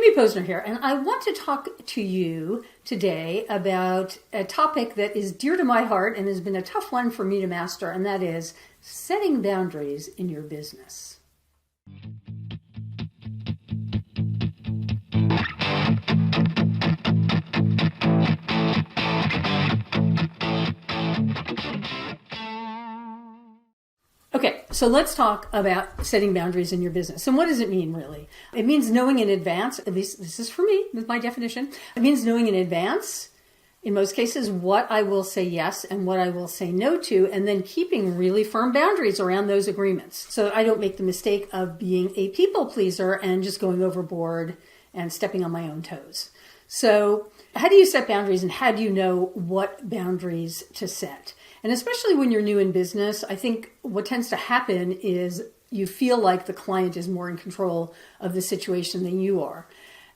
Amy Posner here, and I want to talk to you today about a topic that is dear to my heart and has been a tough one for me to master, and that is setting boundaries in your business. Okay, so let's talk about setting boundaries in your business. And what does it mean, really? It means knowing in advance, at least this is for me, with my definition. It means knowing in advance, in most cases, what I will say yes and what I will say no to, and then keeping really firm boundaries around those agreements. So I don't make the mistake of being a people pleaser and just going overboard and stepping on my own toes. So how do you set boundaries, and how do you know what boundaries to set? And especially when you're new in business, I think what tends to happen is you feel like the client is more in control of the situation than you are.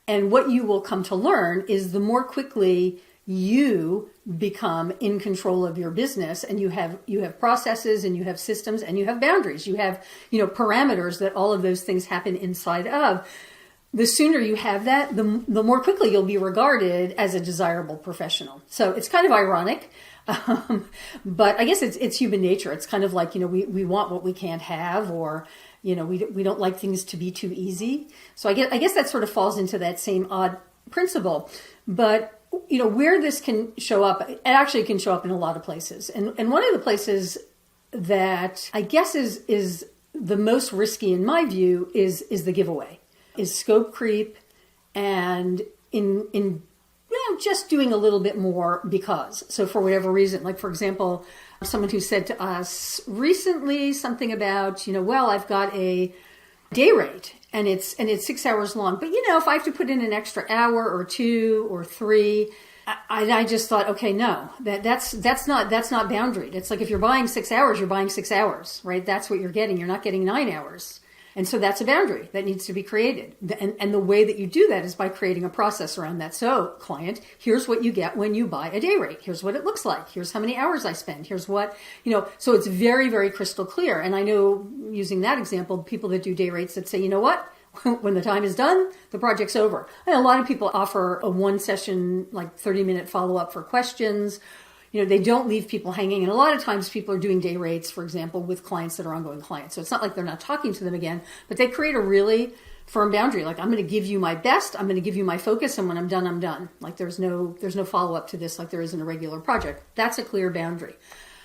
And what you will come to learn is the more quickly you become in control of your business, and you have processes and you have systems and you have boundaries, you have, parameters that all of those things happen inside of. The sooner you have that, the more quickly you'll be regarded as a desirable professional. So it's kind of ironic. But I guess it's human nature. It's kind of like, we want what we can't have, or, we don't like things to be too easy. So I guess that sort of falls into that same odd principle. But, where this can show up, it actually can show up in a lot of places. And one of the places that I guess is the most risky in my view is the giveaway, is scope creep, and in just doing a little bit more because. So for whatever reason, like for example, someone who said to us recently something about, I've got a day rate and it's 6 hours long, but if I have to put in an extra hour or 2 or 3, I just thought, okay, no, that's not boundaried. It's like if you're buying 6 hours, you're buying 6 hours, right? That's what you're getting. You're not getting 9 hours. And so that's a boundary that needs to be created. And the way that you do that is by creating a process around that. So, client, here's what you get when you buy a day rate. Here's what it looks like. Here's how many hours I spend. Here's what, so it's very, very crystal clear. And I know, using that example, people that do day rates that say, when the time is done, the project's over. And a lot of people offer a one session, like 30-minute follow-up for questions. They don't leave people hanging. And a lot of times people are doing day rates, for example, with clients that are ongoing clients. So it's not like they're not talking to them again, but they create a really firm boundary. Like, I'm going to give you my best. I'm going to give you my focus. And when I'm done, I'm done. Like there's no follow-up to this like there is in a regular project. That's a clear boundary.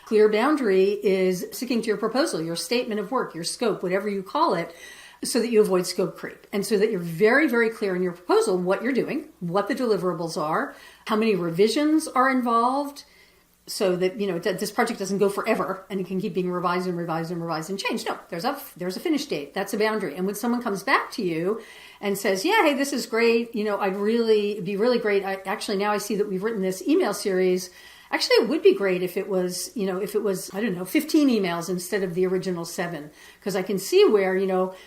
Clear boundary is sticking to your proposal, your statement of work, your scope, whatever you call it, so that you avoid scope creep. And so that you're very, very clear in your proposal what you're doing, what the deliverables are, how many revisions are involved, so that, this project doesn't go forever and it can keep being revised and revised and revised and changed. No, there's a finish date. That's a boundary. And when someone comes back to you and says, yeah, hey, it'd be really great. Now I see that we've written this email series. Actually, it would be great if it was, 15 emails instead of the original 7, because I can see where,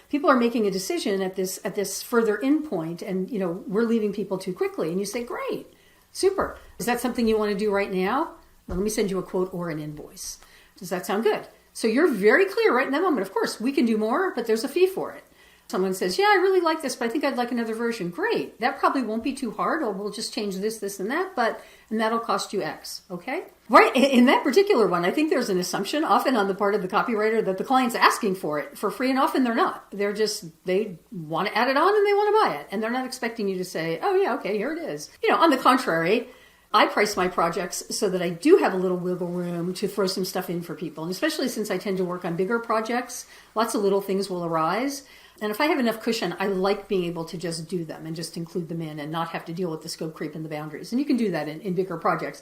people are making a decision at this further in point, and, we're leaving people too quickly. And you say, great, super. Is that something you want to do right now? Well, let me send you a quote or an invoice. Does that sound good? So you're very clear right in that moment. Of course, we can do more, but there's a fee for it. Someone says, yeah, I really like this, but I think I'd like another version. Great. That probably won't be too hard, or we'll just change this, and that, and that'll cost you X. Okay? Right. In that particular one, I think there's an assumption often on the part of the copywriter that the client's asking for it for free, and often they're not. They want to add it on and they want to buy it. And they're not expecting you to say, oh yeah, okay, here it is. On the contrary, I price my projects so that I do have a little wiggle room to throw some stuff in for people. And especially since I tend to work on bigger projects, lots of little things will arise. And if I have enough cushion, I like being able to just do them and just include them in and not have to deal with the scope creep and the boundaries. And you can do that in bigger projects.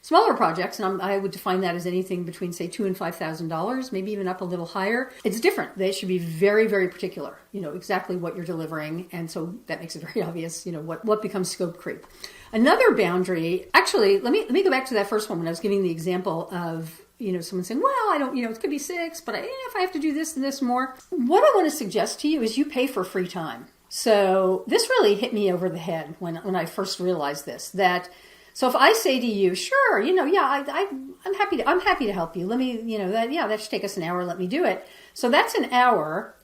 Smaller projects, and I would define that as anything between, say, $2,000 and $5,000, maybe even up a little higher. It's different. They should be very, very particular, exactly what you're delivering. And so that makes it very obvious, what becomes scope creep. Another boundary, actually, let me go back to that first one when I was giving the example of, someone saying, well, I don't, it could be 6, but if I have to do this and this more. What I want to suggest to you is you pay for free time. So this really hit me over the head when I first realized this, so if I say to you, sure, I'm happy to help you. Let me, that should take us an hour. Let me do it. So that's an hour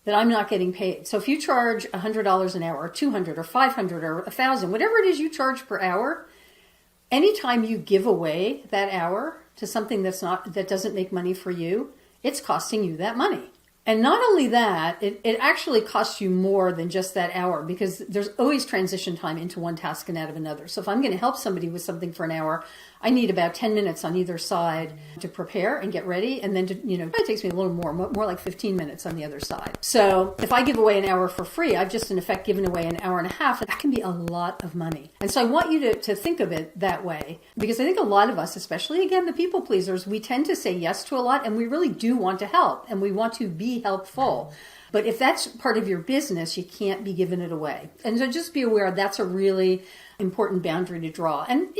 that I'm not getting paid. So if you charge $100 an hour or $200 or $500 or $1,000, whatever it is you charge per hour, anytime you give away that hour to something that doesn't make money for you, it's costing you that money. And not only that, it actually costs you more than just that hour, because there's always transition time into one task and out of another. So if I'm going to help somebody with something for an hour, I need about 10 minutes on either side to prepare and get ready. And then it takes me a little more like 15 minutes on the other side. So if I give away an hour for free, I've just in effect given away an hour and a half. And that can be a lot of money. And so I want you to think of it that way, because I think a lot of us, especially again, the people pleasers, we tend to say yes to a lot, and we really do want to help and we want to be helpful. But if that's part of your business, you can't be giving it away. And so just be aware that's a really important boundary to draw. And,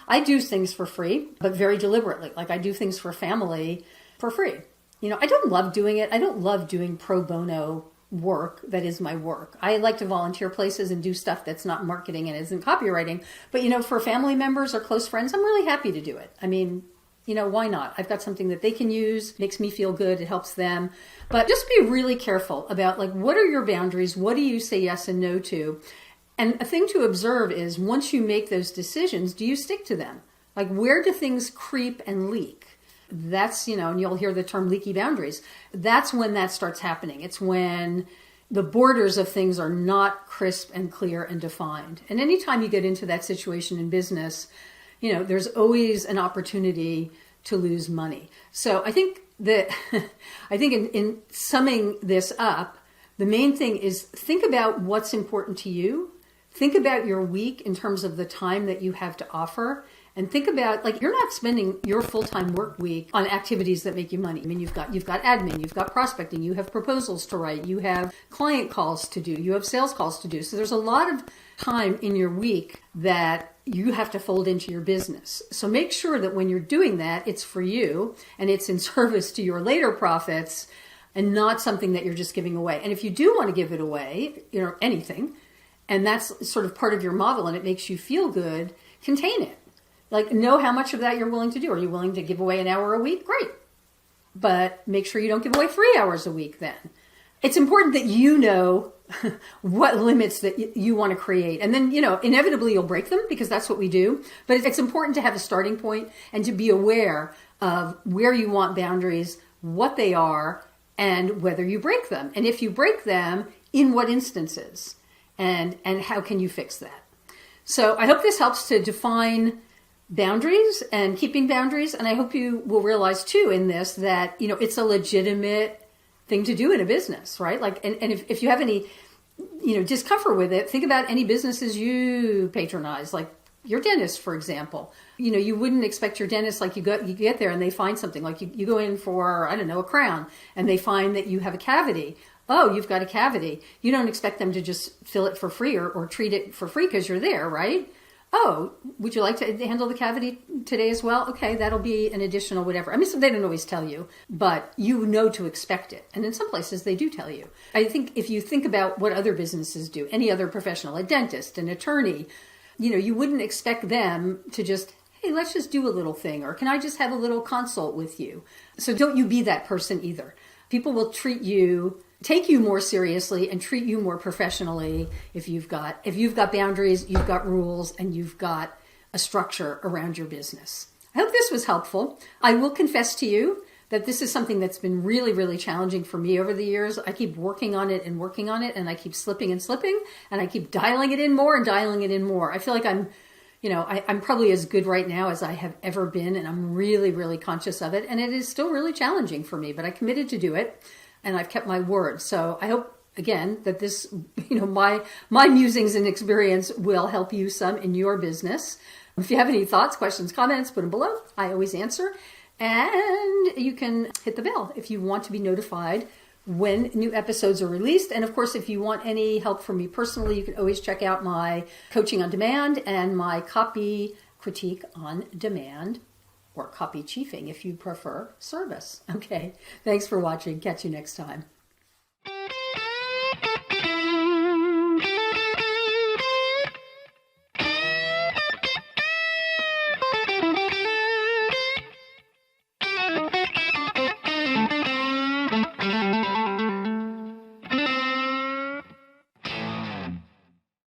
I do things for free, but very deliberately. Like I do things for family for free. I don't love doing it. I don't love doing pro bono work that is my work. I like to volunteer places and do stuff that's not marketing and isn't copywriting. But, for family members or close friends, I'm really happy to do it. Why not? I've got something that they can use, makes me feel good, it helps them. But just be really careful about what are your boundaries? What do you say yes and no to? And a thing to observe is once you make those decisions, do you stick to them? Where do things creep and leak? That's, and you'll hear the term leaky boundaries. That's when that starts happening. It's when the borders of things are not crisp and clear and defined. And anytime you get into that situation in business, there's always an opportunity to lose money. So I think that, in summing this up, the main thing is think about what's important to you. Think about your week in terms of the time that you have to offer. And think about, you're not spending your full-time work week on activities that make you money. You've got admin, you've got prospecting, you have proposals to write, you have client calls to do, you have sales calls to do. So there's a lot of time in your week that you have to fold into your business. So make sure that when you're doing that, it's for you and it's in service to your later profits and not something that you're just giving away. And if you do want to give it away, anything, and that's sort of part of your model and it makes you feel good, contain it. Know how much of that you're willing to do. Are you willing to give away an hour a week? Great. But make sure you don't give away 3 hours a week then. It's important that you know what limits that you want to create. And then, inevitably you'll break them because that's what we do. But it's important to have a starting point and to be aware of where you want boundaries, what they are, and whether you break them. And if you break them, in what instances? And how can you fix that? So I hope this helps to define boundaries and keeping boundaries. And I hope you will realize too in this that, it's a legitimate thing to do in a business, right? And if you have any, discomfort with it, think about any businesses you patronize, like your dentist, for example. You wouldn't expect your dentist, you get there and they find something, you go in for, a crown and they find that you have a cavity. Oh, you've got a cavity. You don't expect them to just fill it for free or treat it for free because you're there, right? Oh, would you like to handle the cavity today as well? Okay, that'll be an additional whatever. So they don't always tell you, but you know to expect it. And in some places they do tell you. I think if you think about what other businesses do, any other professional, a dentist, an attorney, you wouldn't expect them to just, hey, let's just do a little thing, or can I just have a little consult with you? So don't you be that person either. People will take you more seriously and treat you more professionally if you've got boundaries, you've got rules, and you've got a structure around your business. I hope this was helpful. I will confess to you that this is something that's been really, really challenging for me over the years. I keep working on it, and I keep slipping, and I keep dialing it in more and dialing it in more. I feel like I'm probably as good right now as I have ever been, and I'm really, really conscious of it. And it is still really challenging for me, but I committed to do it. And I've kept my word. So I hope, again, that this, my musings and experience will help you some in your business. If you have any thoughts, questions, comments, put them below. I always answer. And you can hit the bell if you want to be notified when new episodes are released. And of course, if you want any help from me personally, you can always check out my coaching on demand and my copy critique on demand, or copy chiefing if you prefer service. Okay, thanks for watching. Catch you next time.